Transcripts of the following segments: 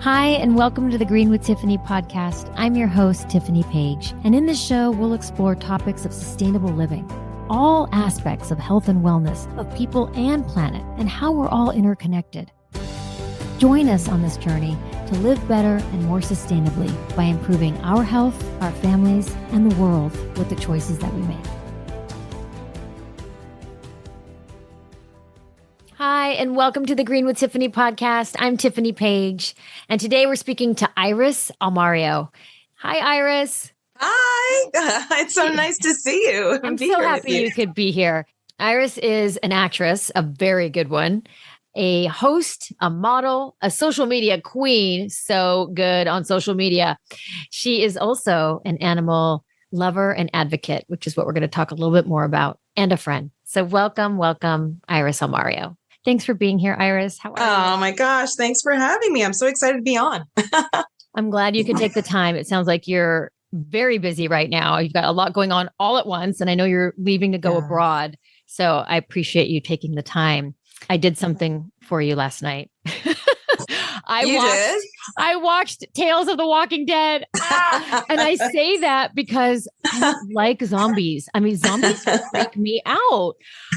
Hi, and welcome to the Green with Tiffany podcast. I'm your host, Tiffany Page, and in this show, we'll explore topics of sustainable living, all aspects of health and wellness, of people and planet, and how we're all interconnected. Join us on this journey to live better and more sustainably by improving our health, our families, and the world with the choices that we make. Hi, and welcome to the Green with Tiffany podcast. I'm Tiffany Page, and today we're speaking to Iris Almario. Hi, Iris. Hi. It's so nice to see you. I'm so happy you could be here. Iris is an actress, a very good one, a host, a model, a social media queen, so good on social media. She is also an animal lover and advocate, which is what we're going to talk a little bit more about, and a friend. So welcome, Iris Almario. Thanks for being here, Iris. How are you? Oh my gosh. Thanks for having me. I'm so excited to be on. I'm glad you could take the time. It sounds like you're very busy right now. You've got a lot going on all at once, and I know you're leaving to go abroad. So I appreciate you taking the time. I did something for you last night. I watched Tales of the Walking Dead. And I say that because I don't like zombies. I mean, zombies freak me out.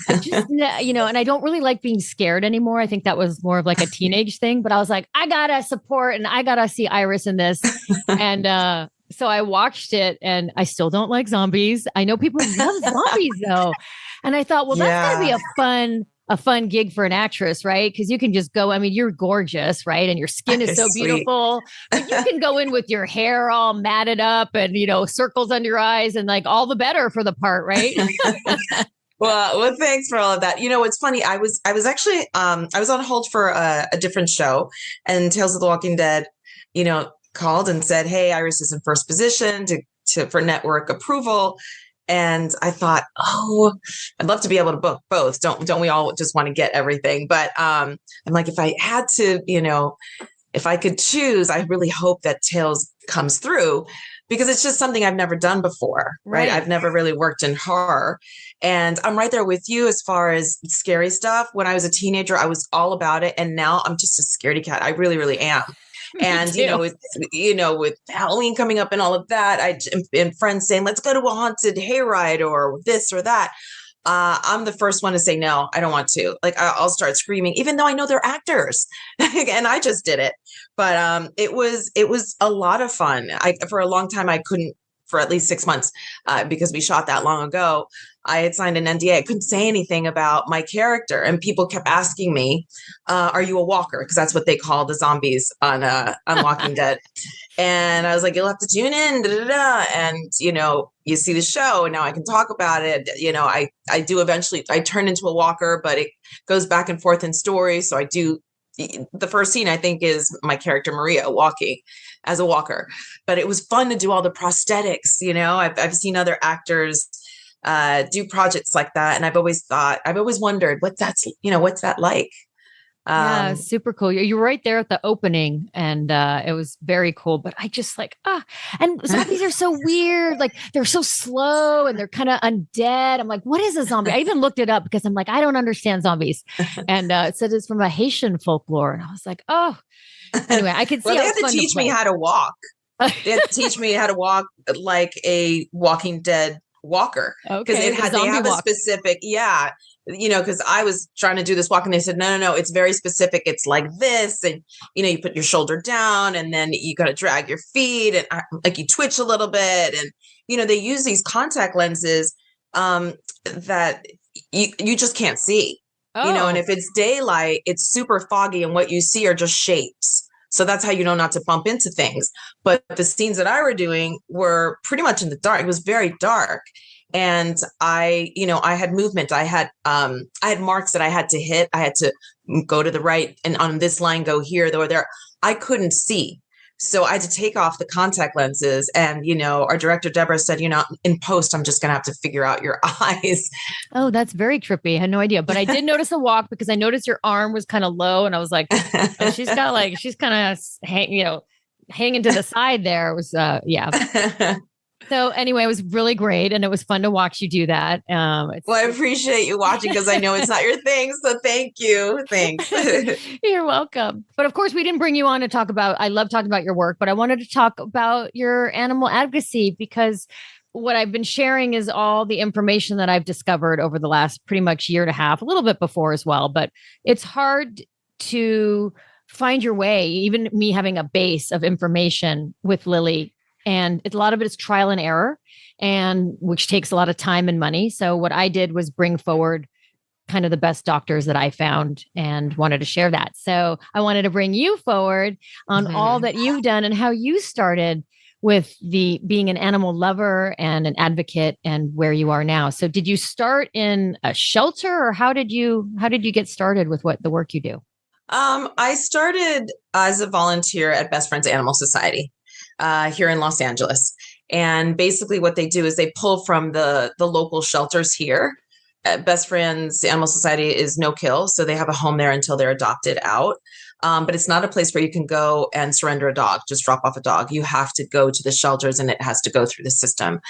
I just, and I don't really like being scared anymore. I think that was more of like a teenage thing, but I was like, I gotta support and I gotta see Iris in this. And so I watched it and I still don't like zombies. I know people love zombies though. And I thought, well, that's gotta be a fun gig for an actress, right? Because you can just go, I mean, you're gorgeous, right? And your skin is so beautiful. But you can go in with your hair all matted up and, circles under your eyes and like all the better for the part, right? Well, thanks for all of that. It's funny. I was actually, I was on hold for a different show, and Tales of the Walking Dead, called and said, hey, Iris is in first position for network approval. And I thought, I'd love to be able to book both. Don't we all just want to get everything? But I'm like, if I had to, if I could choose, I really hope that Tales comes through, because it's just something I've never done before, right? I've never really worked in horror. And I'm right there with you as far as scary stuff. When I was a teenager, I was all about it. And now I'm just a scaredy cat. I really, really am. And, with Halloween coming up and all of that, and friends saying, let's go to a haunted hayride or this or that. I'm the first one to say, no, I don't want to. Like, I'll start screaming, even though I know they're actors and I just did it. But it was a lot of fun. For a long time, I couldn't, for at least 6 months, because we shot that long ago. I had signed an NDA. I couldn't say anything about my character. And people kept asking me, are you a walker? Because that's what they call the zombies on Walking Dead. And I was like, you'll have to tune in. And, you see the show and now I can talk about it. I do eventually, I turn into a walker, but it goes back and forth in stories. So I do. The first scene, I think, is my character Maria walking as a walker. But it was fun to do all the prosthetics. I've seen other actors do projects like that, and I've always wondered what's that like. Yeah, super cool. You were right there at the opening, and it was very cool. But I just and zombies are so weird. Like, they're so slow and they're kind of undead. I'm like, what is a zombie? I even looked it up because I'm like, I don't understand zombies. And it said it's from a Haitian folklore, and I was like, oh. Anyway, I could see. Well, they had to teach me how to walk. They had to teach me how to walk like a Walking Dead walker, because they have a specific, because I was trying to do this walk and they said, no, it's very specific. It's like this. And, you put your shoulder down and then you got to drag your feet and you twitch a little bit. And, they use these contact lenses that you just can't see, and if it's daylight, it's super foggy and what you see are just shapes. So that's how you know not to bump into things. But the scenes that I were doing were pretty much in the dark. It was very dark. And I had movement. I had marks that I had to hit. I had to go to the right and on this line, go here, or there. I couldn't see. So I had to take off the contact lenses. And, our director, Deborah, said, in post, I'm just going to have to figure out your eyes. Oh, that's very trippy. I had no idea. But I did notice the walk because I noticed your arm was kind of low. And I was like, oh, she's kind of hanging to the side there. It was, yeah. So anyway, it was really great, and it was fun to watch you do that. Well, I appreciate you watching because I know it's not your thing. So thank you. Thanks. You're welcome. But of course, we didn't bring you on to talk about, I love talking about your work, but I wanted to talk about your animal advocacy because what I've been sharing is all the information that I've discovered over the last pretty much year and a half, a little bit before as well. But it's hard to find your way, even me having a base of information with Lily. And a lot of it is trial and error, and which takes a lot of time and money. So what I did was bring forward kind of the best doctors that I found and wanted to share that. So I wanted to bring you forward on all that you've done and how you started with the being an animal lover and an advocate and where you are now. So did you start in a shelter, or how did you get started with what the work you do? I started as a volunteer at Best Friends Animal Society here in Los Angeles. And basically what they do is they pull from the local shelters here. Best Friends Animal Society is no kill. So they have a home there until they're adopted out. But it's not a place where you can go and surrender a dog, just drop off a dog. You have to go to the shelters and it has to go through the system.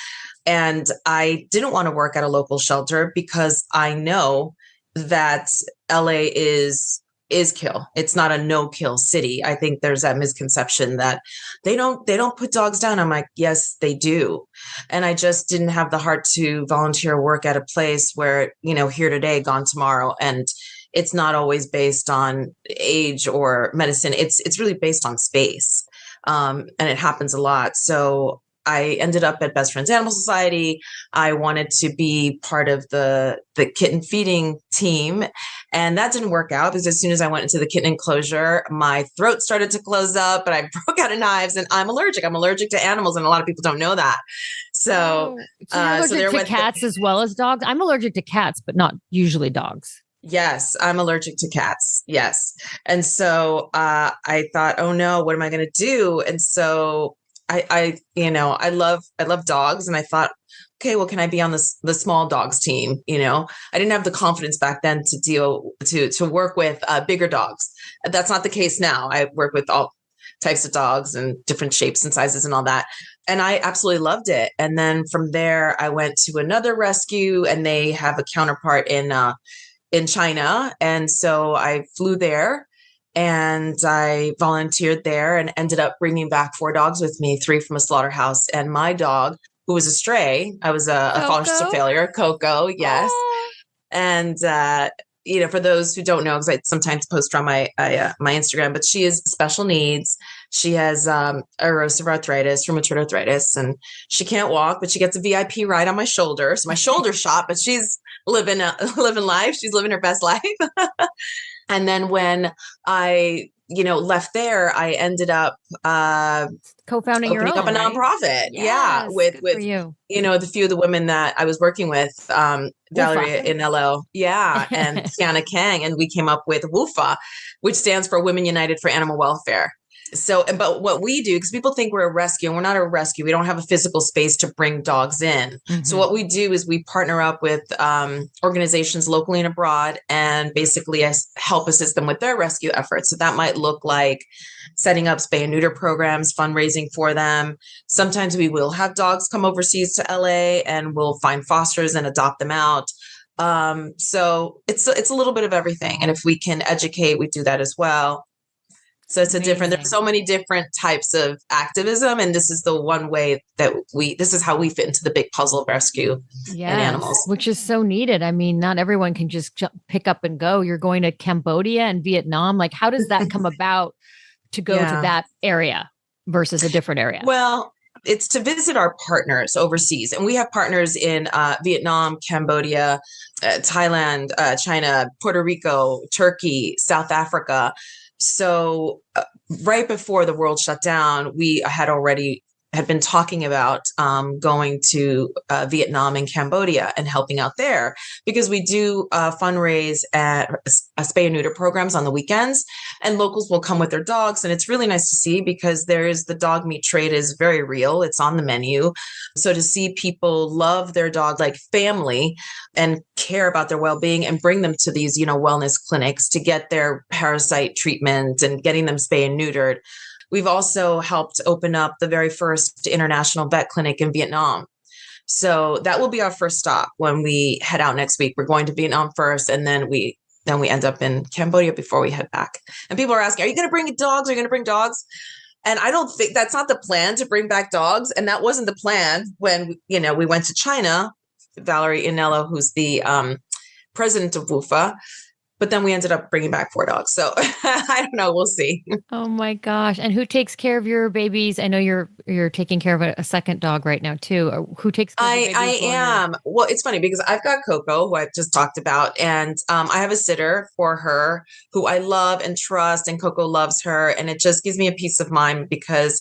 And I didn't want to work at a local shelter because I know that LA is kill. It's not a no kill city. I think there's that misconception that they don't put dogs down. I'm like, yes, they do. And I just didn't have the heart to volunteer work at a place where, here today, gone tomorrow. And it's not always based on age or medicine. It's really based on space. And it happens a lot. So I ended up at Best Friends Animal Society. I wanted to be part of the kitten feeding team. And that didn't work out because as soon as I went into the kitten enclosure, my throat started to close up and I broke out of knives, and I'm allergic. I'm allergic to animals. And a lot of people don't know that. So, you're allergic to cats as well as dogs? I'm allergic to cats, but not usually dogs. Yes, I'm allergic to cats. Yes. And so I thought, oh no, what am I going to do? And so I love dogs, and I thought, okay, well, can I be on the small dogs team? I didn't have the confidence back then to work with bigger dogs. That's not the case now. I work with all types of dogs and different shapes and sizes and all that. And I absolutely loved it. And then from there, I went to another rescue, and they have a counterpart in China. And so I flew there. And I volunteered there and ended up bringing back 4 dogs with me, 3 from a slaughterhouse. And my dog, who was a stray, I was a foster failure, Koko, yes. Oh. And, for those who don't know, because I sometimes post on my Instagram, but she is special needs. She has erosive arthritis, rheumatoid arthritis, and she can't walk, but she gets a VIP ride on my shoulder. So my shoulder's shot, but she's living life. She's living her best life. And then when I, left there, I ended up co-founding your own, up a nonprofit. Yes, yeah. With you. The few of the women that I was working with, Valerie in LO. Yeah. And Tiana Kang. And we came up with WUFAW, which stands for Women United for Animal Welfare. So, but what we do, because people think we're a rescue, and we're not a rescue. We don't have a physical space to bring dogs in. Mm-hmm. So what we do is we partner up with organizations locally and abroad, and basically help assist them with their rescue efforts. So that might look like setting up spay and neuter programs, fundraising for them. Sometimes we will have dogs come overseas to LA, and we'll find fosters and adopt them out. So it's a little bit of everything. And if we can educate, we do that as well. So it's there's so many different types of activism. And this is the one way that this is how we fit into the big puzzle of rescue and animals. Which is so needed. I mean, not everyone can just pick up and go. You're going to Cambodia and Vietnam. Like, how does that come about to go to that area versus a different area? Well, it's to visit our partners overseas. And we have partners in Vietnam, Cambodia, Thailand, China, Puerto Rico, Turkey, South Africa. So right before the world shut down, we had been talking about going to Vietnam and Cambodia and helping out there, because we do fundraise at spay and neuter programs on the weekends, and locals will come with their dogs. And it's really nice to see, because the dog meat trade is very real. It's on the menu. So to see people love their dog like family and care about their well-being, and bring them to these, wellness clinics to get their parasite treatment and getting them spay and neutered. we've also helped open up the very first international vet clinic in Vietnam. So that will be our first stop when we head out next week. We're going to Vietnam first, and then we end up in Cambodia before we head back. And people are asking, are you going to bring dogs? Are you going to bring dogs? And I don't think that's not the plan, to bring back dogs. And that wasn't the plan when, we went to China. Valerie Inello, who's the president of WUFAW. But then we ended up bringing back 4 dogs. So I don't know. We'll see. Oh my gosh. And who takes care of your babies? I know you're taking care of a second dog right now too. Who takes care of your babies? I am. Well, it's funny because I've got Koko, who I've just talked about, and I have a sitter for her who I love and trust, and Koko loves her. And it just gives me a peace of mind because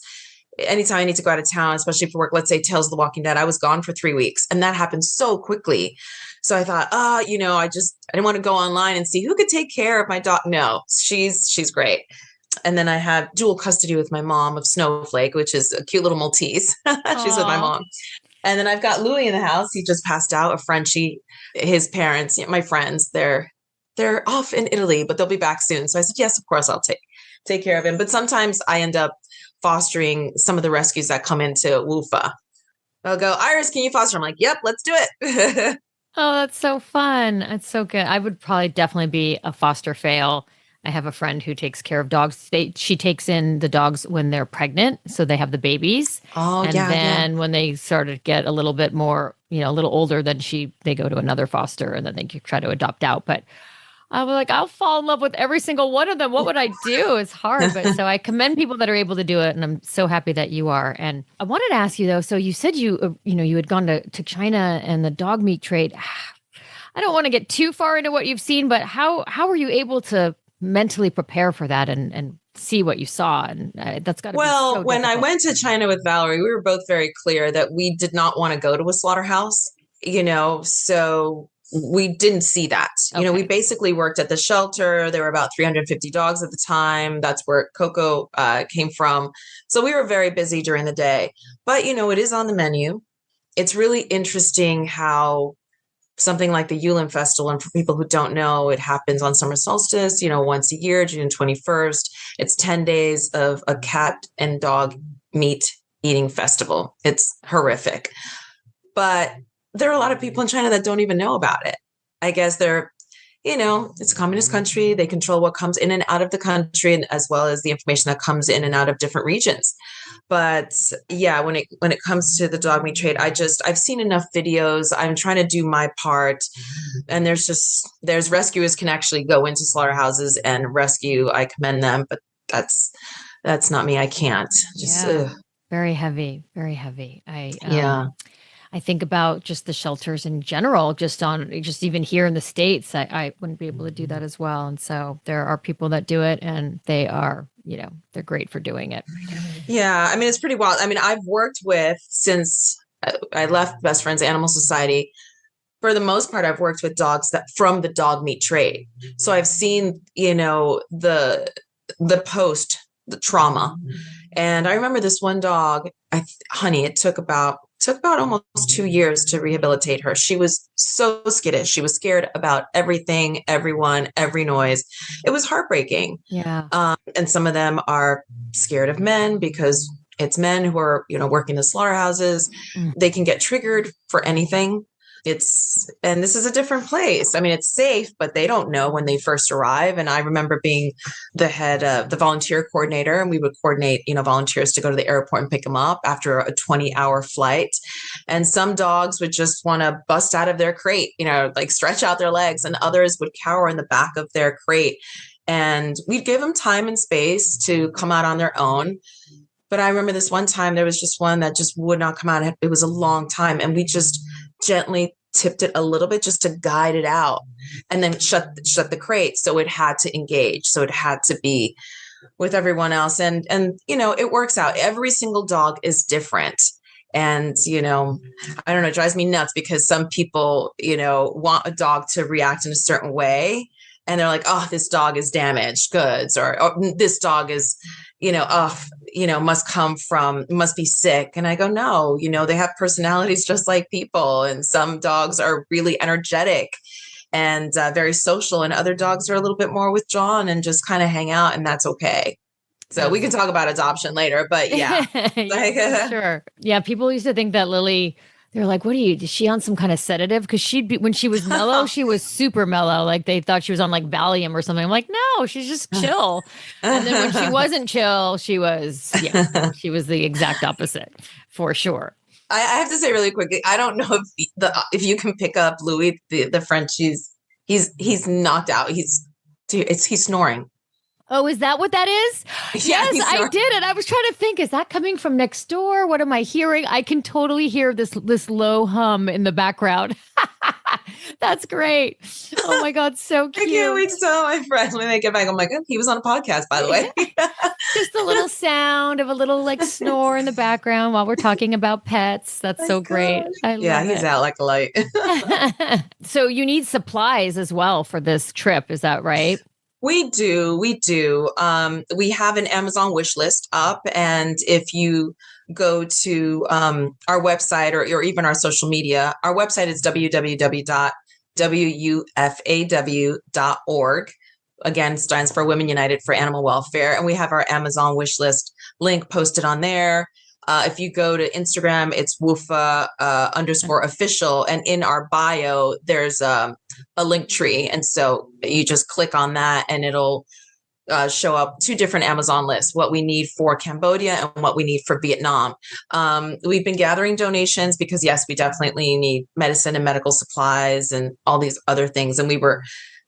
anytime I need to go out of town, especially for work, let's say Tales of the Walking Dead, I was gone for 3 weeks, and that happened so quickly. So I thought, I didn't want to go online and see who could take care of my dog. No, she's great. And then I have dual custody with my mom of Snowflake, which is a cute little Maltese. She's with my mom. And then I've got Louie in the house. He just passed out, a Frenchie. His parents, my friends, they're off in Italy, but they'll be back soon. So I said, yes, of course, I'll take care of him. But sometimes I end up fostering some of the rescues that come into WUFAW. They'll go, Iris, can you foster? I'm like, yep, let's do it. Oh, that's so fun. That's so good. I would probably definitely be a foster fail. I have a friend who takes care of dogs. She takes in the dogs when they're pregnant, so they have the babies. Oh, and then when they sort of get a little bit more, a little older, then they go to another foster, and then they try to adopt out. But I was like, I'll fall in love with every single one of them. What would I do? It's hard. But so I commend people that are able to do it. And I'm so happy that you are. And I wanted to ask you though, so you said you had gone to China and the dog meat trade. I don't want to get too far into what you've seen, but how were you able to mentally prepare for that and see what you saw? And that's got to be so when I difficult. went to China with Valerie, we were both very clear that we did not want to go to a slaughterhouse, so we didn't see that. Okay. We basically worked at the shelter. There were about 350 dogs at the time. That's where Koko came from. So we were very busy during the day. But, it is on the menu. It's really interesting how something like the Yulin Festival, and for people who don't know, it happens on summer solstice, once a year, June 21st. It's 10 days of a cat and dog meat eating festival. It's horrific. But there are a lot of people in China that don't even know about it. I guess it's a communist country. They control what comes in and out of the country, and as well as the information that comes in and out of different regions. But yeah, when it comes to the dog meat trade, I've seen enough videos. I'm trying to do my part. And there's rescuers can actually go into slaughterhouses and rescue. I commend them, but that's not me. I can't. Very heavy, very heavy. I think about just the shelters in general, just even here in the States, I wouldn't be able to do that as well. And so there are people that do it, and they are, they're great for doing it. Yeah. I mean, it's pretty wild. I mean, I've worked with, since I left Best Friends Animal Society, for the most part, I've worked with dogs from the dog meat trade. So I've seen, the the trauma. And I remember this one dog, it took about almost 2 years to rehabilitate her. She was so skittish. She was scared about everything, everyone, every noise. It was heartbreaking. Yeah. And some of them are scared of men because it's men who are, working the slaughterhouses. They can get triggered for anything. And this is a different place. I mean, it's safe, but they don't know when they first arrive. And I remember being the head of the volunteer coordinator, and we would coordinate, volunteers to go to the airport and pick them up after a 20-hour flight. And some dogs would just want to bust out of their crate, like stretch out their legs, and others would cower in the back of their crate. And we'd give them time and space to come out on their own. But I remember this one time, there was just one that just would not come out. It was a long time. And we just gently tipped it a little bit just to guide it out, and then shut the crate. So it had to engage. So it had to be with everyone else. And it works out. Every single dog is different. And, I don't know, it drives me nuts because some people, want a dog to react in a certain way. And they're like, oh, this dog is damaged goods, or this dog is, must be sick. And I go, no, they have personalities just like people. And some dogs are really energetic and very social, and other dogs are a little bit more withdrawn and just kind of hang out, and that's okay. So we can talk about adoption later, but yeah. Sure. Yeah. People used to think that Lily, they're like, what are you, is she on some kind of sedative? Because when she was mellow, she was super mellow. Like they thought she was on like Valium or something. I'm like, no, she's just chill. And then when she wasn't chill, she was the exact opposite for sure. I have to say really quickly, I don't know if you can pick up Louis, the French, he's knocked out. He's snoring. Oh, is that what that is? Yeah, yes, I did it. I was trying to think, is that coming from next door? What am I hearing? I can totally hear this low hum in the background. That's great. Oh my God, so cute. I can't wait to tell my friends when they get back. I'm like, oh, he was on a podcast, by the way. Just a little sound of a little like snore in the background while we're talking about pets. That's so great. He's out like a light. So you need supplies as well for this trip. Is that right? We do. We have an Amazon wish list up. And if you go to our website or even our social media, our website is www.wufaw.org. Again, stands for Women United for Animal Welfare. And we have our Amazon wish list link posted on there. If you go to Instagram, it's WUFAW _official. And in our bio, there's a link tree. And so you just click on that and it'll show up 2 different Amazon lists, what we need for Cambodia and what we need for Vietnam. We've been gathering donations because, yes, we definitely need medicine and medical supplies and all these other things. And we were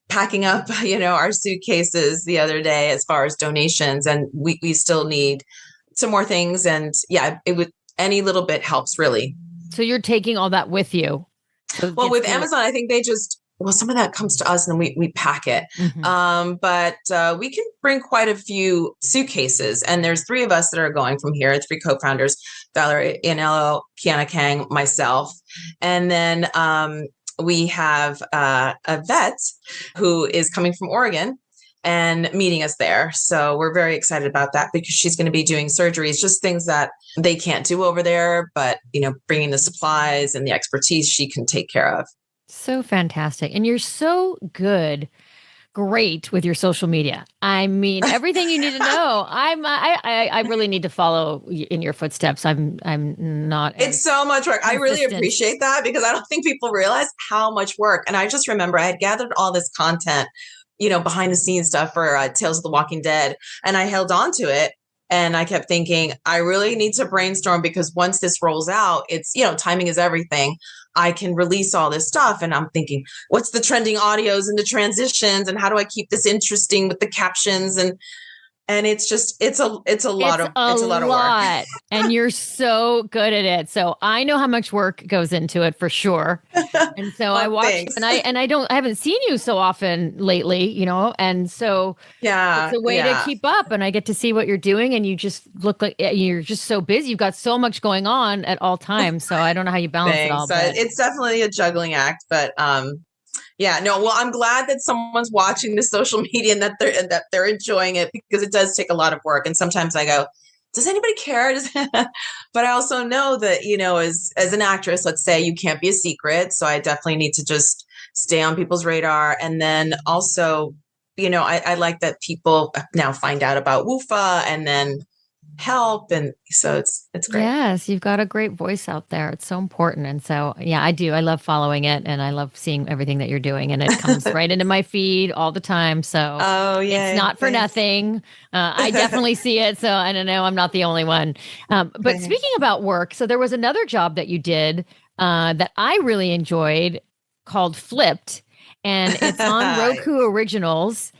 packing up, our suitcases the other day as far as donations. And we still need some more things. And yeah, any little bit helps really. So you're taking all that with you. So well, with Amazon, I think some of that comes to us and we pack it. Mm-hmm. But we can bring quite a few suitcases. And there's 3 of us that are going from here, 3 co-founders, Valerie Ianello, Kiana Kang, myself. And then we have a vet who is coming from Oregon and meeting us there. So we're very excited about that because she's going to be doing surgeries, just things that they can't do over there, but, bringing the supplies and the expertise she can take care of. So fantastic. And you're so great with your social media. I mean, everything you need to know. I really need to follow in your footsteps. I'm not. It's so much work. I really appreciate that because I don't think people realize how much work. And I just remember I had gathered all this content, behind the scenes stuff for Tales of the Walking Dead. And I held on to it. And I kept thinking, I really need to brainstorm because once this rolls out, it's, timing is everything. I can release all this stuff. And I'm thinking, what's the trending audios and the transitions? And how do I keep this interesting with the captions? And it's just, it's a lot of work. And you're so good at it. So I know how much work goes into it for sure. And so I watch and I haven't seen you so often lately, and so it's a way to keep up and I get to see what you're doing and you just look like you're just so busy. You've got so much going on at all times. So I don't know how you balance it all. But it's definitely a juggling act, but yeah, no, well, I'm glad that someone's watching the social media and that they're enjoying it because it does take a lot of work. And sometimes I go, does anybody care? But I also know that, as an actress, let's say you can't be a secret. So I definitely need to just stay on people's radar. And then also, I like that people now find out about WUFAW and then help. And so it's great. Yes, you've got a great voice out there. It's so important. And so, yeah, I do. I love following it and I love seeing everything that you're doing and it comes right into my feed all the time. So it's not for nothing. I definitely see it. So I don't know. I'm not the only one. But speaking about work, so there was another job that you did that I really enjoyed called Flipped and it's on Roku Originals.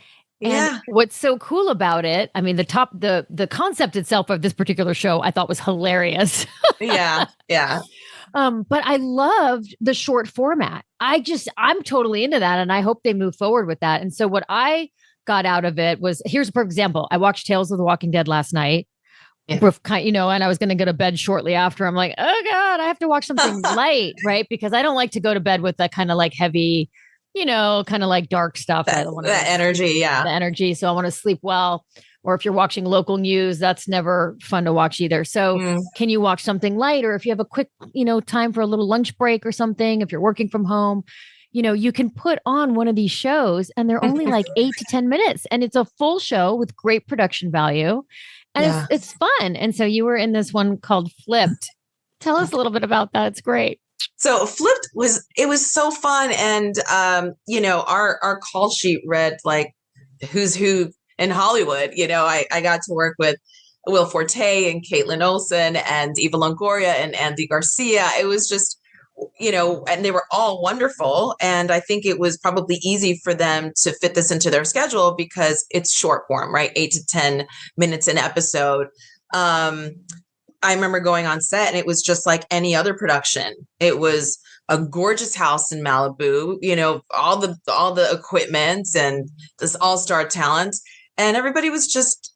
And what's so cool about it, I mean, the concept itself of this particular show, I thought was hilarious. Yeah. But I loved the short format. I'm totally into that. And I hope they move forward with that. And so what I got out of it was, here's for example, I watched Tales of the Walking Dead last night. Yeah. And I was going to go to bed shortly after. I'm like, oh God, I have to watch something light, right? Because I don't like to go to bed with that kind of like heavy, kind of like dark stuff. That energy. Yeah. The energy. So I want to sleep well. Or if you're watching local news, that's never fun to watch either. So can you watch something light? Or if you have a quick, time for a little lunch break or something, if you're working from home, you can put on one of these shows and they're only like 8 to 10 minutes and it's a full show with great production value. And Yeah. it's fun. And so you were in this one called Flipped. Tell us a little bit about that. It's great. So Flipped was so fun. And our call sheet read like who's who in Hollywood. I got to work with Will Forte and Caitlin Olsen and Eva Longoria and Andy Garcia. It was just, and they were all wonderful. And I think it was probably easy for them to fit this into their schedule because it's short form, right? 8 to 10 minutes an episode. I remember going on set and it was just like any other production. It was a gorgeous house in Malibu, all the equipment and this all-star talent. And everybody was just,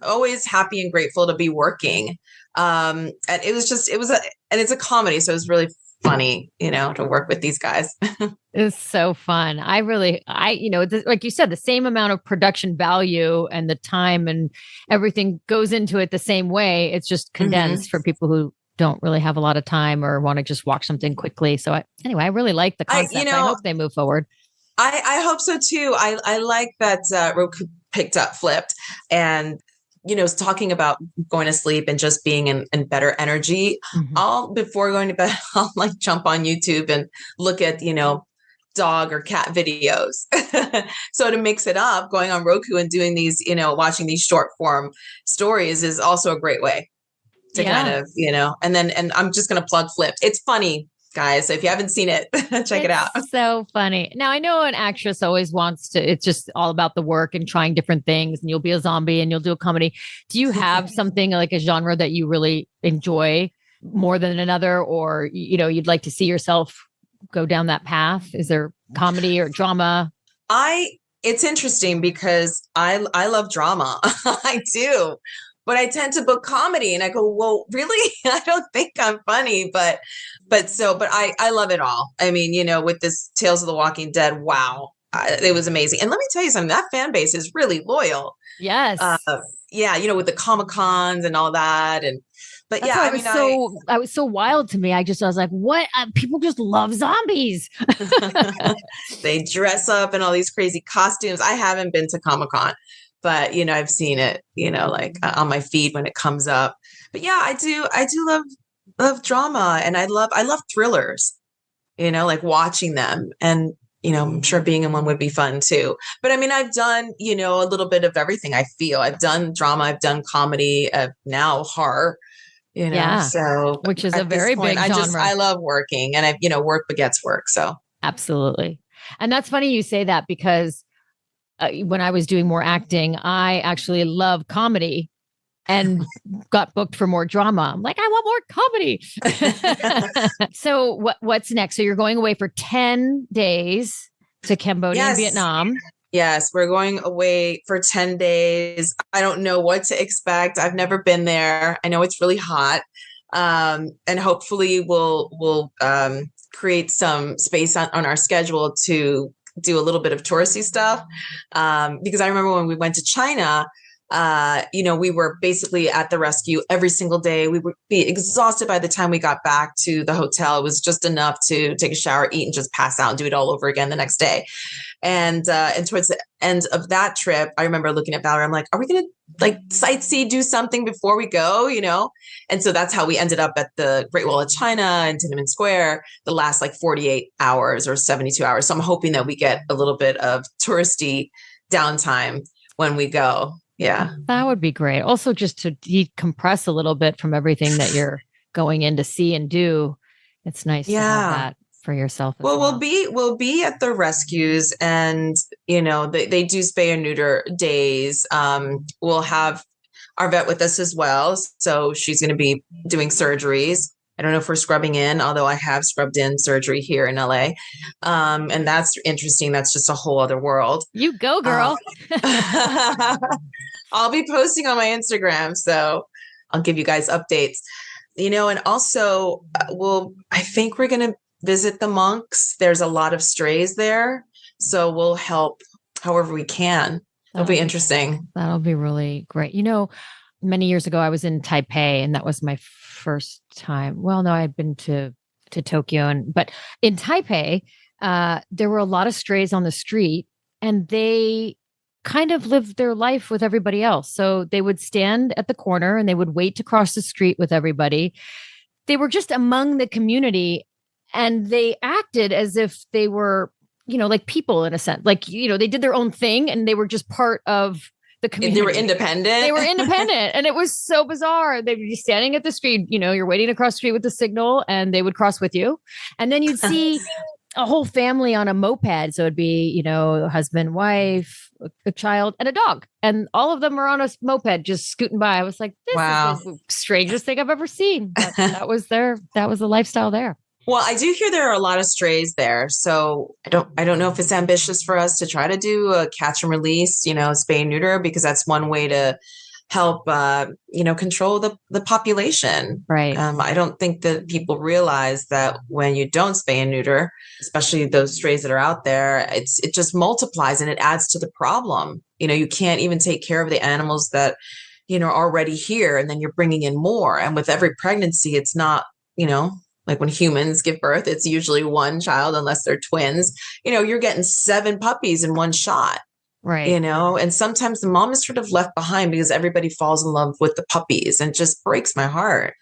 always happy and grateful to be working. And it's a comedy. So it was really funny, to work with these guys. It's so fun. Like you said, the same amount of production value and the time and everything goes into it the same way. It's just condensed for people who don't really have a lot of time or want to just watch something quickly. So I really like the concept. I hope they move forward. I hope so too. I like that Roku picked up Flipped and talking about going to sleep and just being in better energy. Before going to bed, I'll like jump on YouTube and look at, dog or cat videos. So to mix it up, going on Roku and doing these, watching these short form stories is also a great way to kind of, and I'm just going to plug Flipped. It's funny, guys. So if you haven't seen it, check it out. So funny. Now I know an actress always wants to, it's just all about the work and trying different things, and you'll be a zombie and you'll do a comedy. Do you have something like a genre that you really enjoy more than another, or, you'd like to see yourself go down that path? Is there comedy or drama? It's interesting because I love drama. I do. But I tend to book comedy and I go, well, really? I don't think I'm funny, but I love it all. I mean, with this Tales of the Walking Dead, wow, it was amazing. And let me tell you something, that fan base is really loyal. Yes. With the Comic-Cons and all that. But that's I was so wild to me. I was like, what? People just love zombies. They dress up in all these crazy costumes. I haven't been to Comic-Con, but I've seen it, on my feed when it comes up. But yeah, I do love drama, and I love thrillers, like watching them, and I'm sure being in one would be fun too. But I mean, I've done, a little bit of everything. I feel I've done drama, I've done comedy, now horror, so which is a very big genre. I love working, and work begets work. So absolutely. And that's funny you say that, because when I was doing more acting, I actually love comedy and got booked for more drama. I'm like, I want more comedy. So what's next? So you're going away for 10 days to Cambodia and Vietnam. Yes, we're going away for 10 days. I don't know what to expect. I've never been there. I know it's really hot. And hopefully we'll create some space on our schedule to do a little bit of touristy stuff. Because I remember when we went to China, we were basically at the rescue every single day. We would be exhausted by the time we got back to the hotel. It was just enough to take a shower, eat, and just pass out and do it all over again the next day. And towards the end of that trip, I remember looking at Valerie. I'm like, are we going to sightsee, do something before we go, And so that's how we ended up at the Great Wall of China and Tiananmen Square, the last 48 hours or 72 hours. So I'm hoping that we get a little bit of touristy downtime when we go. Yeah. That would be great. Also, just to decompress a little bit from everything that you're going in to see and do. It's nice to have that for yourself. Well, we'll be at the rescues, and they do spay and neuter days. We'll have our vet with us as well, so she's going to be doing surgeries. I don't know if we're scrubbing in, although I have scrubbed in surgery here in LA. And that's interesting. That's just a whole other world. You go, girl. I'll be posting on my Instagram, so I'll give you guys updates. And also I think we're going to visit the monks. There's a lot of strays there, so we'll help however we can. It'll be interesting. That'll be really great. Many years ago, I was in Taipei, and that was my first time. Well, no, I had been to Tokyo, but in Taipei, there were a lot of strays on the street, and they kind of lived their life with everybody else. So they would stand at the corner and they would wait to cross the street with everybody. They were just among the community, and they acted as if they were, like people in a sense. Like, they did their own thing and they were just part of the community. They were independent. They were independent. And it was so bizarre. They would be standing at the street, you're waiting to cross the street with the signal, and they would cross with you. And then you'd see a whole family on a moped. So it'd be, husband, wife, a child, and a dog. And all of them were on a moped just scooting by. I was like, this is the strangest thing I've ever seen. But that was the lifestyle there. Well, I do hear there are a lot of strays there. So I don't know if it's ambitious for us to try to do a catch and release, spay and neuter, because that's one way to help, control the population. Right. I don't think that people realize that when you don't spay and neuter, especially those strays that are out there, it just multiplies and it adds to the problem. You can't even take care of the animals that, are already here, and then you're bringing in more. And with every pregnancy, it's not, like when humans give birth, it's usually one child, unless they're twins. You're getting 7 puppies in one shot. Right. And sometimes the mom is sort of left behind because everybody falls in love with the puppies, and it just breaks my heart,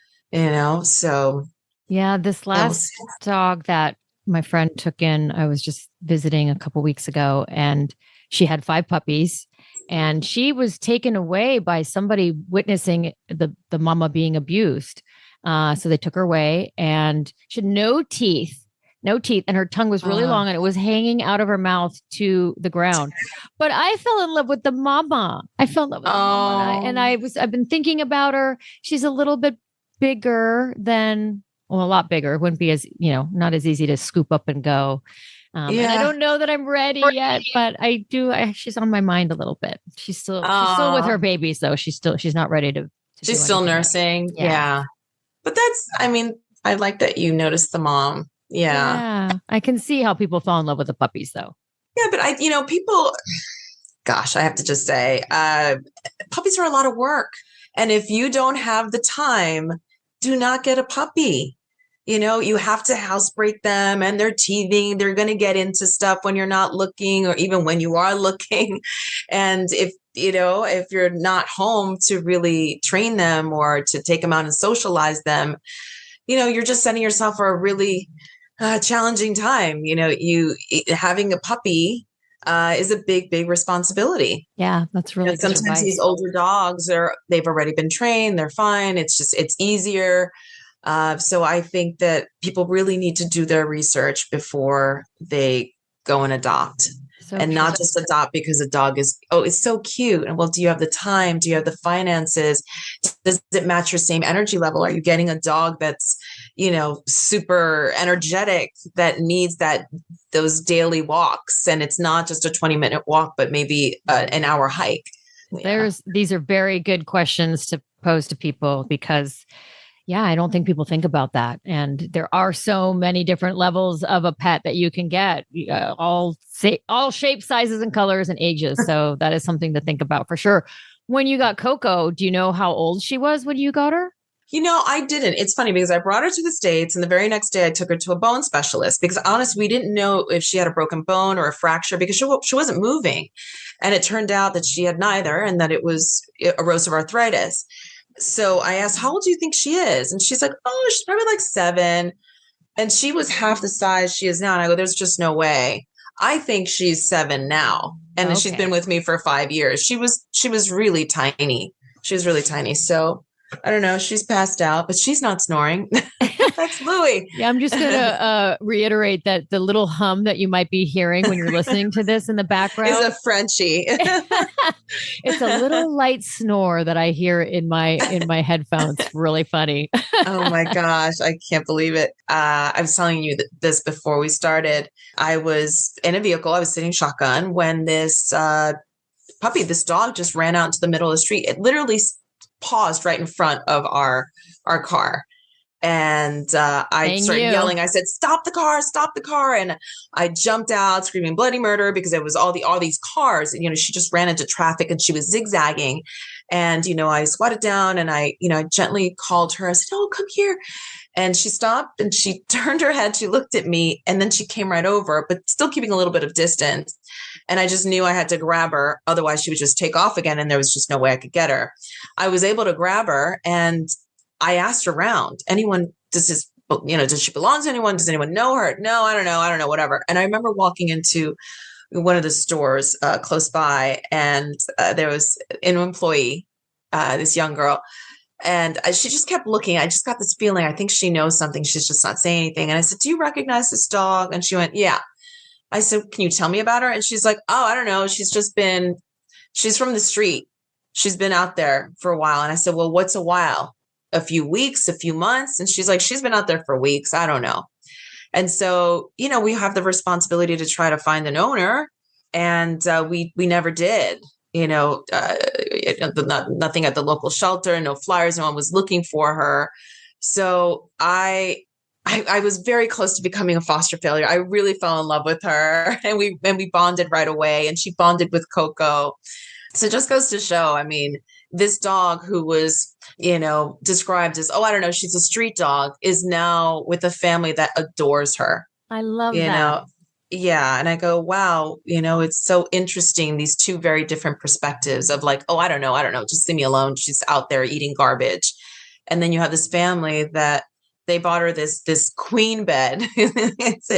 so. Yeah. This last dog that my friend took in, I was just visiting a couple weeks ago, and she had 5 puppies, and she was taken away by somebody witnessing the mama being abused. So they took her away, and she had no teeth, and her tongue was really long, and it was hanging out of her mouth to the ground. But I fell in love with the mama. I fell in love with the mama, and I've been thinking about her. She's a little bit bigger than, a lot bigger. It wouldn't be as, not as easy to scoop up and go. And I don't know that I'm ready yet, but I do. She's on my mind a little bit. She's still with her babies, though. She's not ready to she's still nursing. Yeah. But I like that you noticed the mom. Yeah. I can see how people fall in love with the puppies, though. Yeah, but people, gosh, I have to just say, puppies are a lot of work. And if you don't have the time, do not get a puppy. You have to housebreak them, and they're teething. They're going to get into stuff when you're not looking, or even when you are looking. And if you're not home to really train them or to take them out and socialize them, you're just setting yourself for a really challenging time. Having a puppy is a big, big responsibility. Yeah, that's really good sometimes advice. These older dogs they've already been trained. They're fine. It's easier. So I think that people really need to do their research before they go and adopt. And not just adopt because a dog is, it's so cute. And well, do you have the time? Do you have the finances? Does it match your same energy level? Are you getting a dog that's, super energetic, that needs those daily walks? And it's not just a 20-minute walk, but maybe an hour hike. These are very good questions to pose to people, because I don't think people think about that. And there are so many different levels of a pet that you can get, all shapes, sizes, and colors and ages. So that is something to think about for sure. When you got Koko, do you know how old she was when you got her? I didn't. It's funny because I brought her to the States, and the very next day I took her to a bone specialist, because honestly, we didn't know if she had a broken bone or a fracture, because she wasn't moving. And it turned out that she had neither, and that it was erosive arthritis. So I asked, how old do you think she is? And she's like, she's probably like 7. And she was half the size she is now. And I go, there's just no way. I think she's 7 now. And she's been with me for 5 years. She was really tiny. She was really tiny. So I don't know. She's passed out, but she's not snoring. That's Louie. Yeah, I'm just going to reiterate that the little hum that you might be hearing when you're listening to this in the background is a Frenchie. It's a little light snore that I hear in my headphones. Really funny. Oh my gosh, I can't believe it. I was telling you this before we started. I was in a vehicle. I was sitting shotgun when this dog just ran out into the middle of the street. It literally paused right in front of our car. And I started yelling. I said, stop the car, stop the car. And I jumped out screaming bloody murder because it was all these cars. And, you know, she just ran into traffic and she was zigzagging. And, you know, I squatted down and I gently called her. I said, oh, come here. And she stopped and she turned her head. She looked at me and then she came right over, but still keeping a little bit of distance. And I just knew I had to grab her. Otherwise, she would just take off again. And there was just no way I could get her. I was able to grab her and I asked around, does she belong to anyone? Does anyone know her? No, I don't know, whatever. And I remember walking into one of the stores close by and there was an employee, this young girl, and she just kept looking. I just got this feeling, I think she knows something. She's just not saying anything. And I said, do you recognize this dog? And she went, yeah. I said, can you tell me about her? And she's like, oh, I don't know. She's from the street. She's been out there for a while. And I said, well, what's a while? A few weeks, a few months? And she's like, she's been out there for weeks. I don't know. And so, you know, we have the responsibility to try to find an owner. And we never did, you know, nothing at the local shelter, no flyers, no one was looking for her. So I was very close to becoming a foster failure. I really fell in love with her and we bonded right away, and she bonded with Koko. So it just goes to show, I mean, this dog who was, you know, described as, oh, I don't know, she's a street dog, is now with a family that adores her. I love you that. know? Yeah. And I go, wow, you know, it's so interesting. These two very different perspectives of like, oh, I don't know. Just leave me alone. She's out there eating garbage. And then you have this family that they bought her this queen bed. It's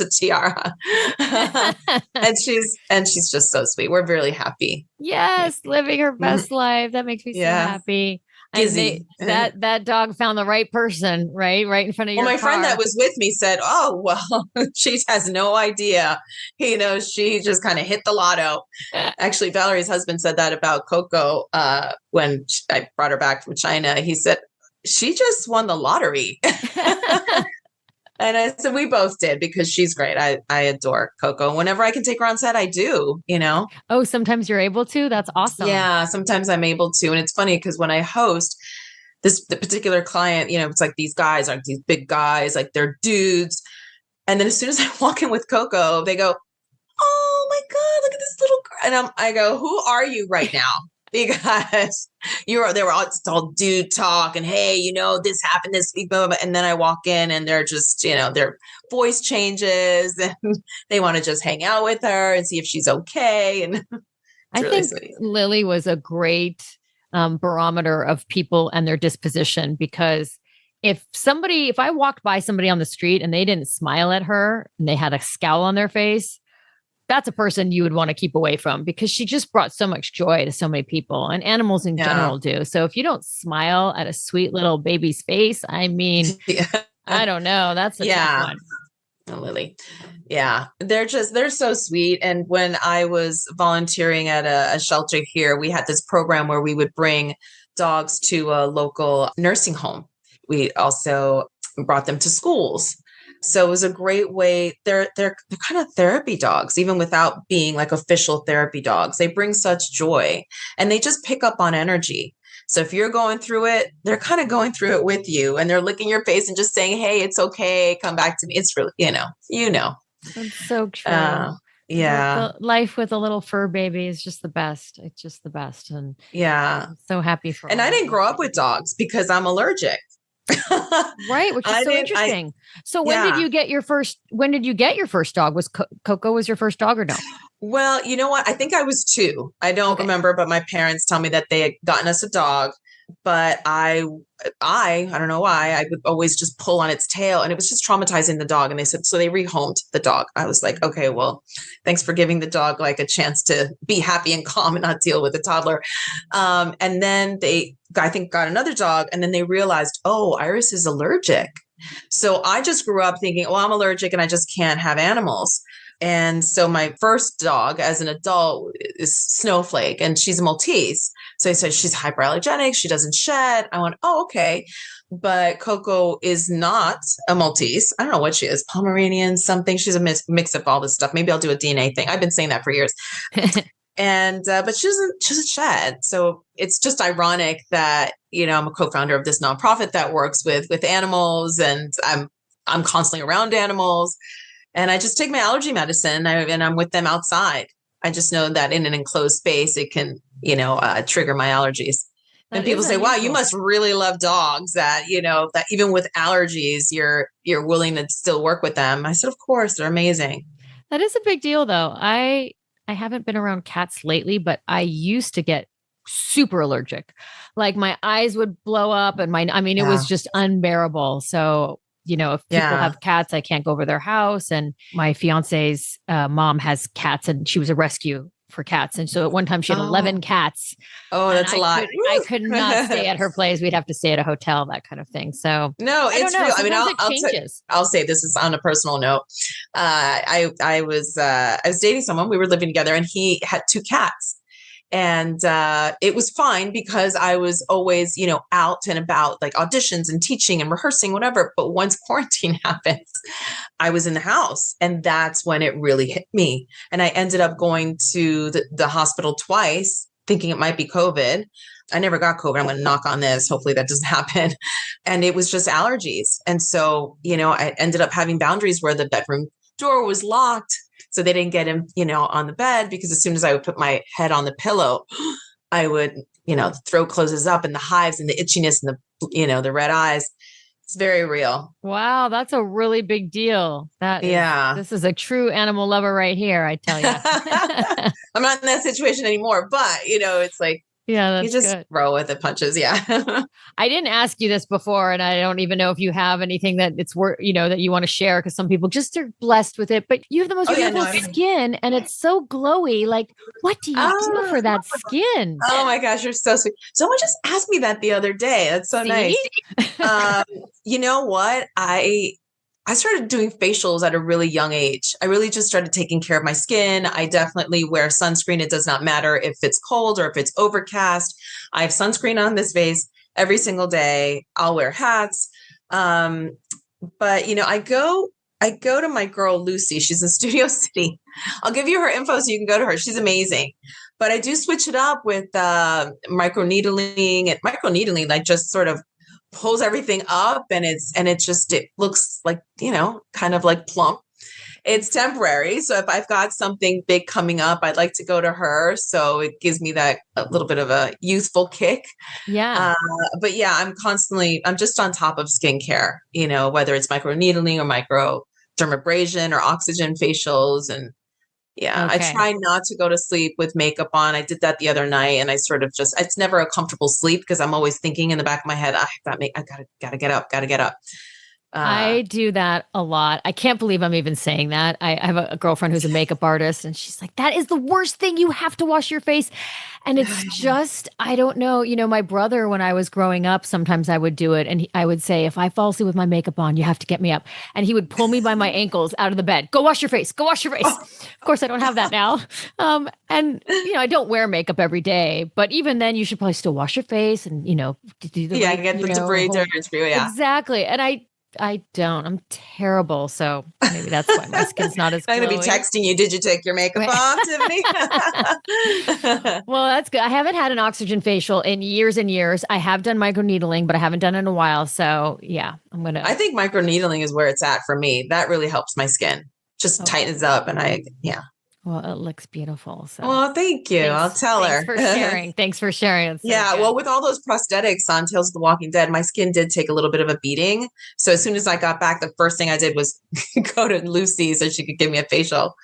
a tiara. and she's just so sweet. We're really happy. Yes, living her best life. That makes me so happy. Gizzy. That dog found the right person, right in front of your car. Well, my friend that was with me said, oh, well, she has no idea. You know, she just kind of hit the lotto. Actually, Valerie's husband said that about Koko when I brought her back from China. He said, she just won the lottery. And I said, we both did, because she's great. I adore Koko. Whenever I can take her on set, I do, you know? Oh, sometimes you're able to? That's awesome. Yeah, sometimes I'm able to. And it's funny because when I host the particular client, you know, it's like these guys are these big guys, like they're dudes. And then as soon as I walk in with Koko, they go, oh my God, look at this little girl. And I go, who are you right now? Because they were all dude talk and, hey, you know, this happened this week, blah, blah, blah. And then I walk in and they're just, you know, their voice changes and they want to just hang out with her and see if she's okay. And I think Lily was a great barometer of people and their disposition, because if I walked by somebody on the street and they didn't smile at her and they had a scowl on their face, that's a person you would want to keep away from, because she just brought so much joy to so many people, and animals in general do. So if you don't smile at a sweet little baby's face, I mean, I don't know. That's a tough one. Oh, Lily. Yeah. They're so sweet. And when I was volunteering at a shelter here, we had this program where we would bring dogs to a local nursing home. We also brought them to schools. So it was a great way. They're kind of therapy dogs, even without being like official therapy dogs. They bring such joy and they just pick up on energy. So if you're going through it, they're kind of going through it with you, and they're licking your face and just saying, hey, it's okay. Come back to me. It's really, you know. That's so true. Yeah. Life with a little fur baby is just the best. It's just the best. And I'm so happy for And I didn't grow up with dogs because I'm allergic. Right, which is so interesting. So when did you get your first dog? Was Koko was your first dog or no? Well, you know what? I think I was 2. I don't remember, but my parents tell me that they had gotten us a dog, but I don't know why, I would always just pull on its tail, and it was just traumatizing the dog. And they said, so they rehomed the dog. I was like, okay, well, thanks for giving the dog like a chance to be happy and calm and not deal with a toddler. And then I think got another dog, and then they realized, oh, Iris is allergic. So I just grew up thinking, well, I'm allergic and I just can't have animals. And so my first dog as an adult is Snowflake, and she's a Maltese. So I said, she's hyperallergenic. She doesn't shed. I went, oh, okay. But Koko is not a Maltese. I don't know what she is, Pomeranian, something. She's a mix of all this stuff. Maybe I'll do a DNA thing. I've been saying that for years. And, but she doesn't shed. So it's just ironic that, I'm a co-founder of this nonprofit that works with animals, and I'm constantly around animals, and I just take my allergy medicine and I'm with them outside. I just know that in an enclosed space, it can, trigger my allergies. And people say, wow, you must really love dogs that, that even with allergies, you're willing to still work with them. I said, of course, they're amazing. That is a big deal, though. I haven't been around cats lately, but I used to get super allergic. Like my eyes would blow up and it was just unbearable. So, if people have cats, I can't go over their house. And my fiance's mom has cats, and she was a rescue for cats. And so at one time she had 11 cats. Oh, that's a lot. I could not stay at her place. We'd have to stay at a hotel, that kind of thing. So no, it's real. I mean, I'll say this is on a personal note. I was dating someone, we were living together, and he had 2 cats. And it was fine because I was always, out and about, like auditions and teaching and rehearsing, whatever. But once quarantine happened, I was in the house, and that's when it really hit me. And I ended up going to the hospital twice, thinking it might be COVID. I never got COVID. I'm going to knock on this. Hopefully that doesn't happen. And it was just allergies. And so, I ended up having boundaries where the bedroom door was locked, so they didn't get him, on the bed, because as soon as I would put my head on the pillow, I would, the throat closes up and the hives and the itchiness and the red eyes. It's very real. Wow. That's a really big deal. This is a true animal lover right here, I tell you. I'm not in that situation anymore, but it's like, yeah, you just roll with the punches. Yeah. I didn't ask you this before, and I don't even know if you have anything that it's worth, that you want to share, because some people just are blessed with it. But you have the most beautiful skin, and it's so glowy. Like, what do you do for that skin? Oh my gosh, you're so sweet. Someone just asked me that the other day. That's so nice. You know what? I started doing facials at a really young age. I really just started taking care of my skin. I definitely wear sunscreen. It does not matter if it's cold or if it's overcast. I have sunscreen on this face every single day. I'll wear hats. But I go to my girl, Lucy. She's in Studio City. I'll give you her info so you can go to her. She's amazing. But I do switch it up with microneedling. And microneedling, like, just sort of pulls everything up, and it looks like, kind of like plump. It's temporary. So if I've got something big coming up, I'd like to go to her. So it gives me that a little bit of a youthful kick. Yeah. But yeah, I'm just on top of skincare, whether it's microneedling or microdermabrasion or oxygen facials. And yeah, okay. I try not to go to sleep with makeup on. I did that the other night, and I sort of it's never a comfortable sleep because I'm always thinking in the back of my head, I gotta get up. I do that a lot. I can't believe I'm even saying that. I have a girlfriend who's a makeup artist, and she's like, that is the worst thing. You have to wash your face. And it's just, I don't know. My brother, when I was growing up, sometimes I would do it. And I would say, if I fall asleep with my makeup on, you have to get me up. And he would pull me by my ankles out of the bed. Go wash your face. Go wash your face. Of course, I don't have that now. And I don't wear makeup every day. But even then, you should probably still wash your face and, do the get the debris dirt. Yeah. Exactly. And I don't. I'm terrible. So maybe that's why my skin's not as glowy. I'm going to be texting you. Did you take your makeup off, Tiffany? Well, that's good. I haven't had an oxygen facial in years and years. I have done microneedling, but I haven't done it in a while. So yeah, I think microneedling is where it's at for me. That really helps my skin. Just tightens up, and Well, it looks beautiful. So. Well, thank you. I'll tell her. Thanks for sharing. So well, with all those prosthetics on Tales of the Walking Dead, my skin did take a little bit of a beating. So as soon as I got back, the first thing I did was go to Lucy so she could give me a facial.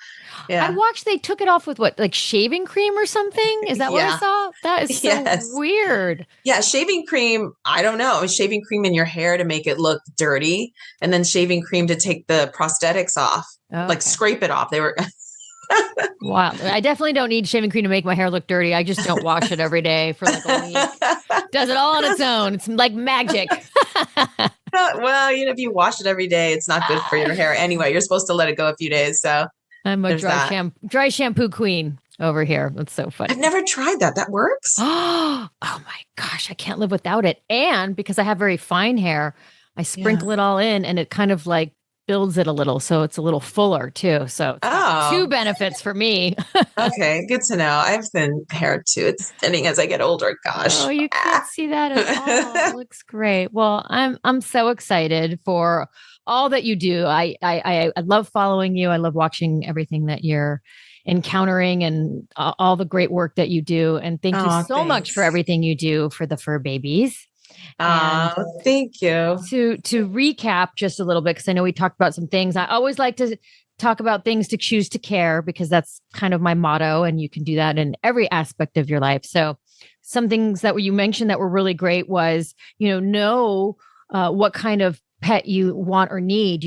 Yeah. I watched they took it off with what, like shaving cream or something? Is that what I saw? That is so weird. Yeah, shaving cream, I don't know. Shaving cream in your hair to make it look dirty, and then shaving cream to take the prosthetics off, like scrape it off. They were... Wow. I definitely don't need shaving cream to make my hair look dirty. I just don't wash it every day for like a week. Does it all on its own. It's like magic. Well, if you wash it every day, it's not good for your hair anyway. You're supposed to let it go a few days. So I'm a dry shampoo queen over here. That's so funny. I've never tried that. That works? Oh my gosh. I can't live without it. And because I have very fine hair, I sprinkle it all in, and it kind of like builds it a little, so it's a little fuller too. So it's got two benefits for me. Okay, good to know. I have thin hair too. It's thinning as I get older. Gosh. Oh, you can't see that at all. It looks great. Well, I'm so excited for all that you do. I love following you. I love watching everything that you're encountering and all the great work that you do. And thank you so much for everything you do for the fur babies. Thank you. To recap just a little bit, because I know we talked about some things. I always like to talk about things to choose to care, because that's kind of my motto, and you can do that in every aspect of your life. So some things that you mentioned that were really great was, know what kind of pet you want or need.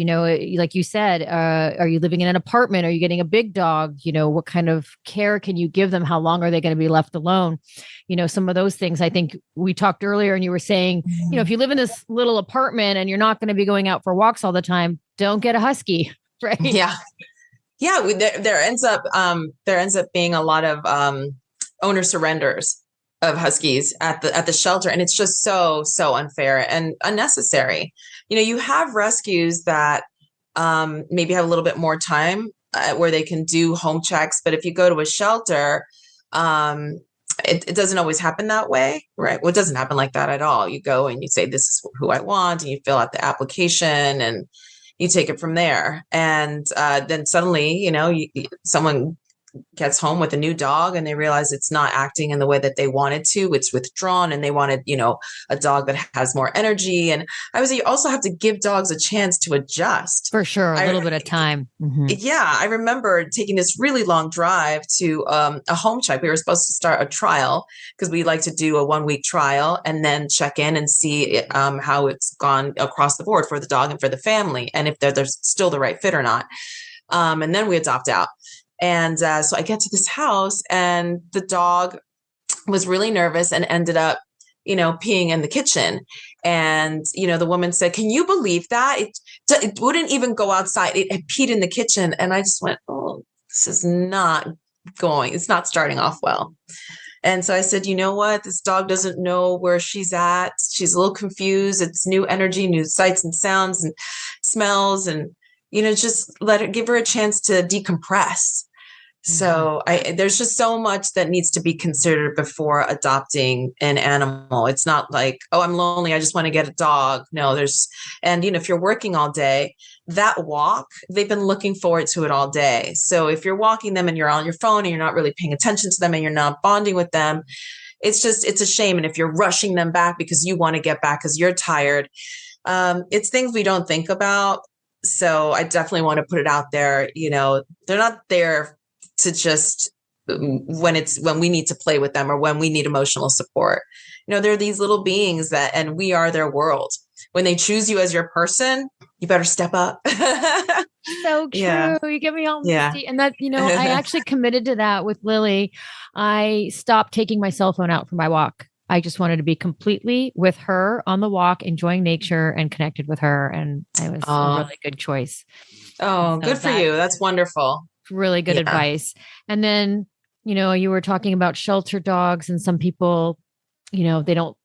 Like you said, are you living in an apartment? Are you getting a big dog? What kind of care can you give them? How long are they going to be left alone? Some of those things. I think we talked earlier and you were saying, if you live in this little apartment and you're not going to be going out for walks all the time, don't get a husky. Right. Yeah. Yeah. There ends up being a lot of owner surrenders of huskies at the shelter. And it's just so unfair and unnecessary. You have rescues that maybe have a little bit more time where they can do home checks. But if you go to a shelter, it doesn't always happen that way, right? Well, it doesn't happen like that at all. You go and you say, this is who I want, and you fill out the application and you take it from there. And then suddenly, someone gets home with a new dog and they realize it's not acting in the way that they wanted to. It's withdrawn, and they wanted, a dog that has more energy. And I would say you also have to give dogs a chance to adjust. For sure. A little bit of time. Mm-hmm. Yeah. I remember taking this really long drive to a home check. We were supposed to start a trial because we like to do a 1-week trial and then check in and see how it's gone across the board for the dog and for the family, and if they're still the right fit or not. And then we adopt out. And so I get to this house, and the dog was really nervous and ended up, peeing in the kitchen. And, the woman said, "Can you believe that? It wouldn't even go outside. It peed in the kitchen." And I just went, "Oh, this is it's not starting off well." And so I said, "You know what? This dog doesn't know where she's at. She's a little confused. It's new energy, new sights and sounds and smells. And, just give her a chance to decompress." So there's just so much that needs to be considered before adopting an animal. It's not like, "Oh, I'm lonely, I just want to get a dog." No, and if you're working all day, that walk, they've been looking forward to it all day. So if you're walking them and you're on your phone and you're not really paying attention to them and you're not bonding with them, it's a shame. And if you're rushing them back because you want to get back because you're tired, it's things we don't think about. So I definitely want to put it out there. They're not there to just when we need to play with them or when we need emotional support. They're these little beings and we are their world. When they choose you as your person, you better step up. So true. Yeah. You get me all misty. And that, I actually committed to that with Lily. I stopped taking my cell phone out for my walk. I just wanted to be completely with her on the walk, enjoying nature and connected with her. And it was a really good choice. Oh, so good for you. That's wonderful. Really good advice. And then, you were talking about shelter dogs, and some people, they don't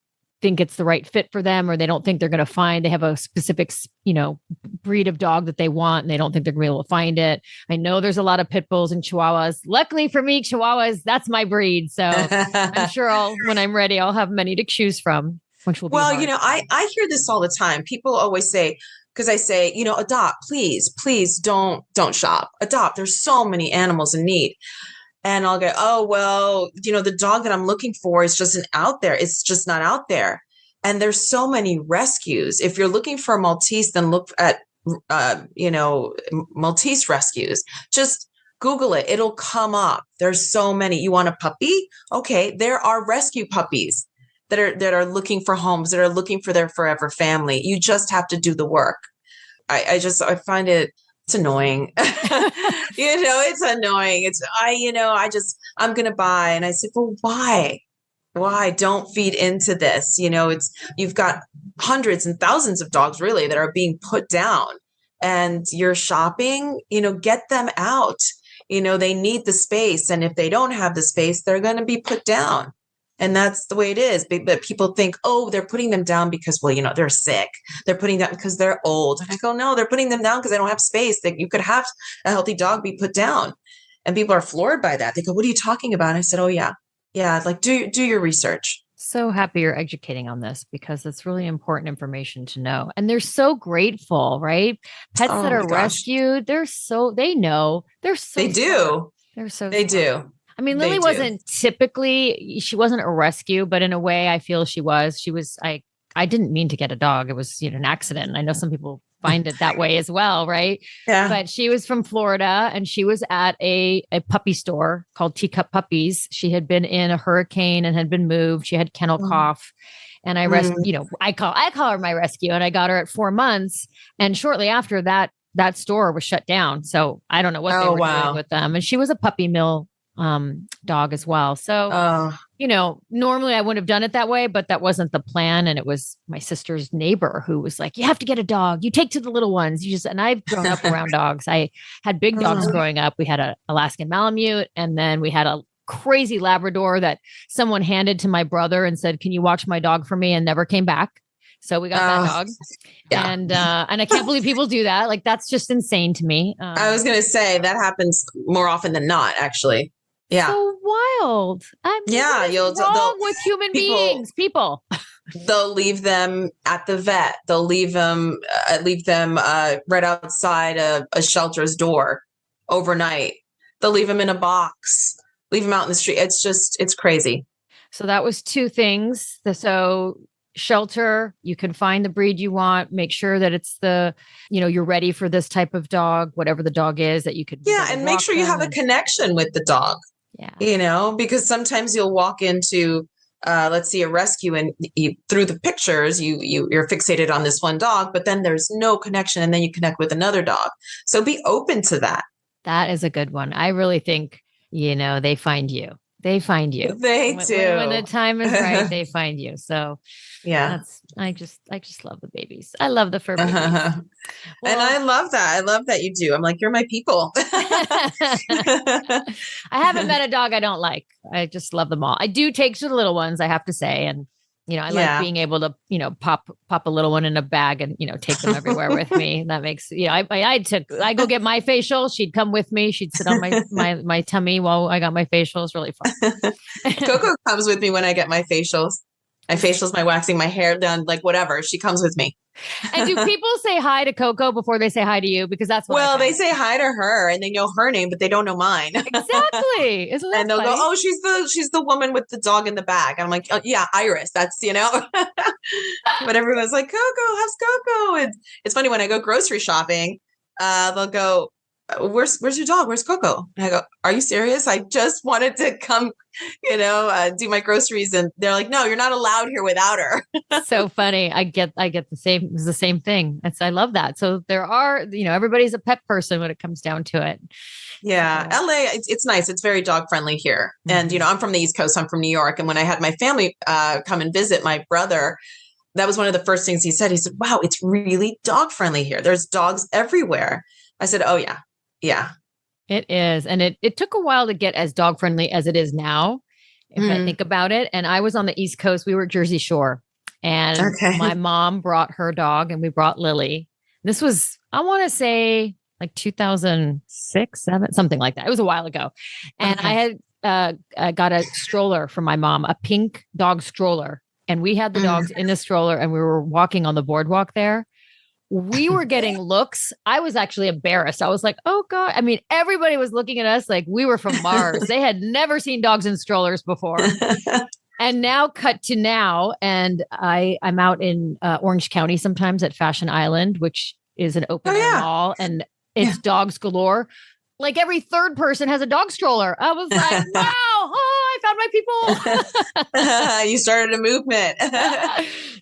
think it's the right fit for them, or they don't think they're going to they have a specific, breed of dog that they want, and they don't think they're going to be able to find it. I know there's a lot of pit bulls and chihuahuas. Luckily for me, chihuahuas, that's my breed. So I'm sure when I'm ready, I'll have many to choose from, which will be hard. I hear this all the time. People always say, because I say, adopt, please don't shop, adopt. There's so many animals in need. And I'll go, "Oh, well, the dog that I'm looking for is just out there. It's just not out there." And there's so many rescues. If you're looking for a Maltese, then look at, Maltese rescues. Just Google it. It'll come up. There's so many. You want a puppy? Okay. There are rescue puppies that are looking for homes, that are looking for their forever family. You just have to do the work. I find it's annoying. It's annoying. I'm going to buy. And I said, "Well, why? Don't feed into this?" You've got hundreds and thousands of dogs really that are being put down, and you're shopping, get them out. They need the space. And if they don't have the space, they're going to be put down. And that's the way it is. But people think, oh, they're putting them down because, well, they're sick. They're putting them because they're old. And I go, no, they're putting them down because they don't have space. That you could have a healthy dog be put down. And people are floored by that. They go, what are you talking about? And I said, oh, yeah. Yeah. Like, do your research. So happy you're educating on this because it's really important information to know. And they're so grateful, right? Pets that are rescued, they know. They do. They're so They do. I mean, Lily wasn't she wasn't a rescue, but in a way I feel she was. I didn't mean to get a dog. It was, an accident. I know some people find it that way as well, right? Yeah. But she was from Florida and she was at a puppy store called Teacup Puppies. She had been in a hurricane and had been moved. She had kennel cough. And I I call her my rescue, and I got her at 4 months. And shortly after that store was shut down. So I don't know what they were doing with them. And she was a puppy mill dog as well. So, normally I wouldn't have done it that way, but that wasn't the plan. And it was my sister's neighbor who was like, you have to get a dog. You take to the little ones. And I've grown up around dogs. I had big dogs growing up. We had an Alaskan Malamute, and then we had a crazy Labrador that someone handed to my brother and said, can you watch my dog for me? And never came back. So we got that dog. Yeah. And I can't believe people do that. Like, that's just insane to me. I was going to say that happens more often than not, actually. Yeah. So wild. What's wrong with human beings? People. They'll leave them at the vet. They'll leave them right outside a shelter's door overnight. They'll leave them in a box, leave them out in the street. It's crazy. So that was two things. So shelter, you can find the breed you want, make sure that it's you're ready for this type of dog, whatever the dog is that you could. Yeah. And make sure you have a connection with the dog. Yeah. Because sometimes you'll walk into, let's see, a rescue, and through the pictures, you're fixated on this one dog, but then there's no connection, and then you connect with another dog. So be open to that. That is a good one. I really think, they find you. They find you. They do. When the time is right, they find you. So yeah, I just love the babies. I love the fur babies. Well, and I love that. I love that you do. I'm like, you're my people. I haven't met a dog I don't like. I just love them all. I do take to the little ones, I have to say. And, I like being able to, pop a little one in a bag and, take them everywhere with me. That makes, I go get my facial. She'd come with me. She'd sit on my tummy while I got my facial. It's really fun. Koko comes with me when I get my facials. My facials, my waxing, my hair done, like whatever. She comes with me. And do people say hi to Koko before they say hi to you? Because that's what they say hi to her and they know her name, but they don't know mine. Exactly. Isn't that and they'll funny? go, oh, she's the woman with the dog in the bag. I'm like, oh, yeah, Iris. That's, but everyone's like, Koko, how's Koko? And it's funny when I go grocery shopping, they'll go, where's your dog? Where's Koko? And I go, are you serious? I just wanted to come, do my groceries. And they're like, no, you're not allowed here without her. So funny. I get the same. It's the same thing. I love that. So there are, everybody's a pet person when it comes down to it. Yeah. So. LA, it's nice. It's very dog friendly here. Mm-hmm. And, I'm from the East Coast. I'm from New York. And when I had my family come and visit my brother, that was one of the first things he said. He said, wow, it's really dog friendly here. There's dogs everywhere. I said, oh yeah. Yeah, it is. And it took a while to get as dog friendly as it is now, if I think about it. And I was on the East Coast. We were at Jersey Shore, and my mom brought her dog, and we brought Lily. This was, I want to say, like 2006, 7, something like that. It was a while ago. And I had got a stroller from my mom, a pink dog stroller. And we had the dogs in the stroller, and we were walking on the boardwalk there. We were getting looks. I was actually embarrassed. I was like, oh God. I mean, everybody was looking at us like we were from Mars. They had never seen dogs in strollers before. And now cut to now. And I'm out in Orange County sometimes at Fashion Island, which is an open mall, and it's dogs galore. Like every third person has a dog stroller. I was like, wow, I found my people. You started a movement.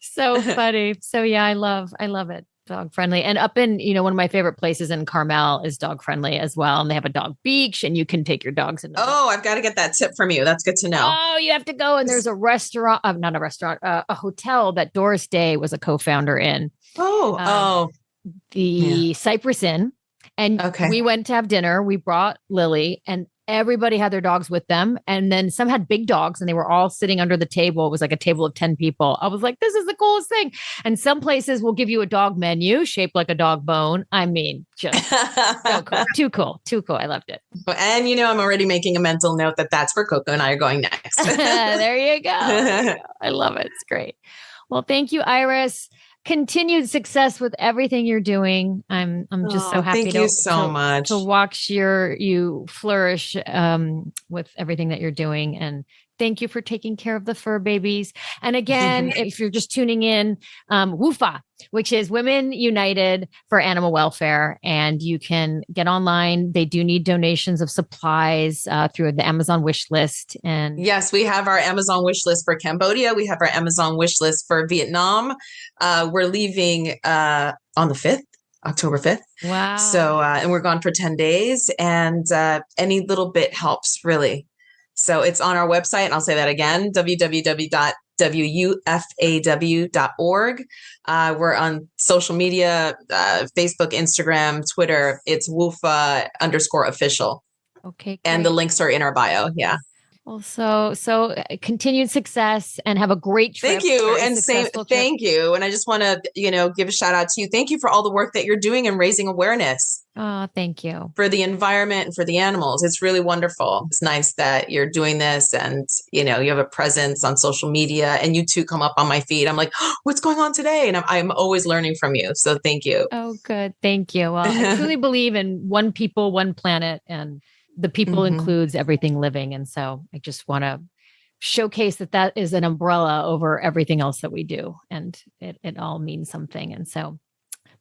So funny. So yeah, I love it. Dog friendly. And up in, one of my favorite places in Carmel is dog friendly as well. And they have a dog beach, and you can take your dogs in. Oh, I've got to get that tip from you. That's good to know. Oh, you have to go. And there's a restaurant, not a restaurant, a hotel that Doris Day was a co-founder in. The Cypress Inn. And we went to have dinner. We brought Lily, and everybody had their dogs with them. And then some had big dogs and they were all sitting under the table. It was like a table of 10 people. I was like, this is the coolest thing. And some places will give you a dog menu shaped like a dog bone. I mean, just so cool. Too cool. Too cool. I loved it. And I'm already making a mental note that that's where Koko and I are going next. There you go. I love it. It's great. Well, thank you, Iris. Continued success with everything you're doing. I'm just so happy thank you so much to watch you flourish with everything that you're doing. And thank you for taking care of the fur babies. And again, if you're just tuning in, WUFAW, which is Women United for Animal Welfare. And you can get online. They do need donations of supplies through the Amazon wish list. And yes, we have our Amazon wish list for Cambodia. We have our Amazon wish list for Vietnam. We're leaving on the 5th. October 5th. Wow. So, and we're gone for 10 days and any little bit helps really. So it's on our website, and I'll say that again, www.wufaw.org. We're on social media, Facebook, Instagram, Twitter. It's WUFAW_official. Okay. Great. And the links are in our bio. Yeah. Well, so continued success and have a great trip. Thank you. And thank you. And I just want to, give a shout out to you. Thank you for all the work that you're doing and raising awareness. Oh, thank you. For the environment and for the animals. It's really wonderful. It's nice that you're doing this and, you have a presence on social media and you two come up on my feed. I'm like, oh, what's going on today? And I'm always learning from you. So thank you. Oh, good. Thank you. Well, I truly believe in one people, one planet, and the people includes everything living. And so I just want to showcase that is an umbrella over everything else that we do. And it all means something. And so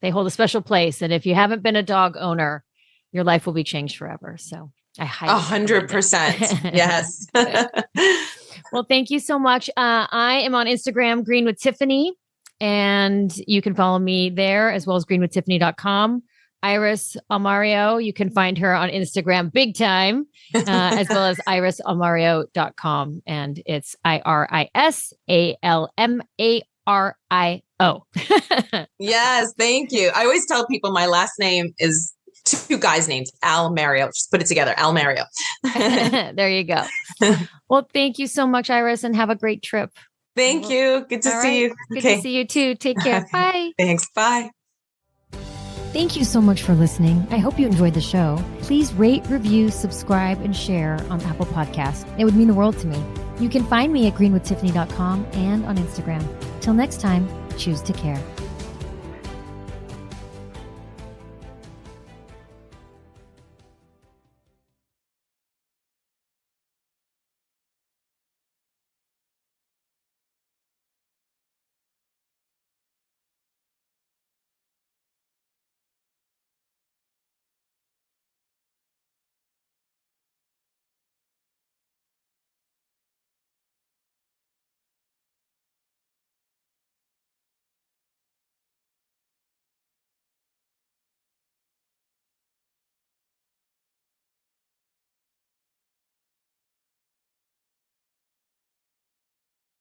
they hold a special place. And if you haven't been a dog owner, your life will be changed forever. So I highly 100%. Yes. Well, thank you so much. I am on Instagram, Green with Tiffany, and you can follow me there as well as greenwithtiffany.com. Iris Almario, you can find her on Instagram big time, as well as irisalmario.com. And it's IRISALMARIO. Yes, thank you. I always tell people my last name is two guys' names, Almario. Just put it together, Almario. There you go. Well, thank you so much, Iris, and have a great trip. Thank you. Good to see you. Good to see you too. Take care. Bye. Thanks. Bye. Thank you so much for listening. I hope you enjoyed the show. Please rate, review, subscribe, and share on Apple Podcasts. It would mean the world to me. You can find me at greenwithtiffany.com and on Instagram. Till next time, choose to care.